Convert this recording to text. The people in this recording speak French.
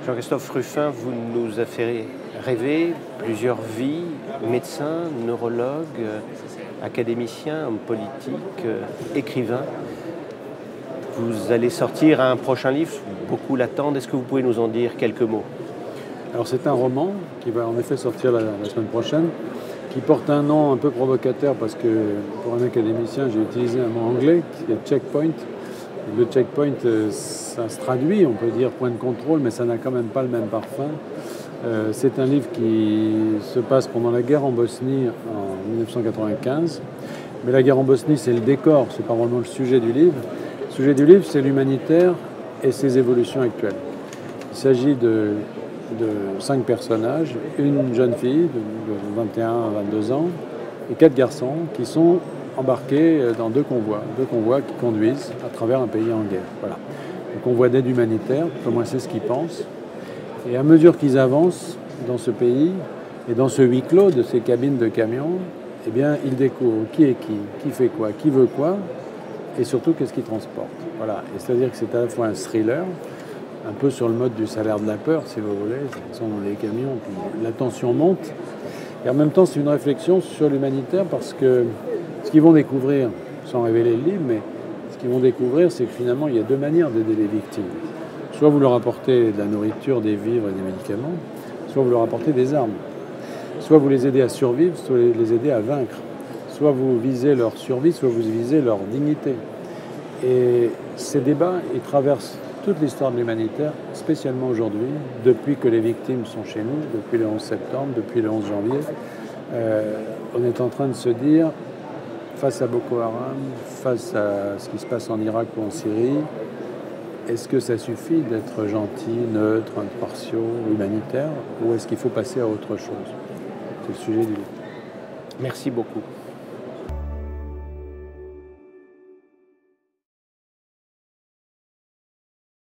Jean-Christophe Rufin, vous nous avez fait rêver plusieurs vies, médecin, neurologue, académicien, homme politique, écrivain. Vous allez sortir un prochain livre, beaucoup l'attendent. Est-ce que vous pouvez nous en dire quelques mots? Alors c'est un roman qui va en effet sortir la semaine prochaine, qui porte un nom un peu provocateur parce que pour un académicien j'ai utilisé un mot anglais qui est checkpoint. Le checkpoint, ça se traduit, on peut dire point de contrôle, mais ça n'a quand même pas le même parfum. C'est un livre qui se passe pendant la guerre en Bosnie en 1995. Mais la guerre en Bosnie, c'est le décor, c'est pas vraiment le sujet du livre. Le sujet du livre, c'est l'humanitaire et ses évolutions actuelles. Il s'agit de 5 personnages, une jeune fille de 21 à 22 ans et 4 garçons qui sont embarqués dans deux convois qui conduisent à travers un pays en guerre. Voilà. Le convoi d'aide humanitaire, pour moi c'est ce qu'ils pensent. Et à mesure qu'ils avancent dans ce pays et dans ce huis clos de ces cabines de camions, eh bien, ils découvrent qui est qui fait quoi, qui veut quoi, et surtout qu'est-ce qu'ils transportent. Voilà. Et c'est-à-dire que c'est à la fois un thriller, un peu sur le mode du salaire de la peur, si vous voulez. Ils sont dans les camions, puis la tension monte. Et en même temps, c'est une réflexion sur l'humanitaire parce que ce qu'ils vont découvrir, sans révéler le livre, mais ce qu'ils vont découvrir, c'est que finalement, il y a 2 manières d'aider les victimes. Soit vous leur apportez de la nourriture, des vivres et des médicaments, soit vous leur apportez des armes. Soit vous les aidez à survivre, soit vous les aidez à vaincre. Soit vous visez leur survie, soit vous visez leur dignité. Et ces débats, ils traversent toute l'histoire de l'humanitaire, spécialement aujourd'hui, depuis que les victimes sont chez nous, depuis le 11 septembre, depuis le 11 janvier. On est en train de se dire, face à Boko Haram, face à ce qui se passe en Irak ou en Syrie, est-ce que ça suffit d'être gentil, neutre, impartiaux, humanitaire, ou est-ce qu'il faut passer à autre chose? C'est le sujet du livre. Merci beaucoup.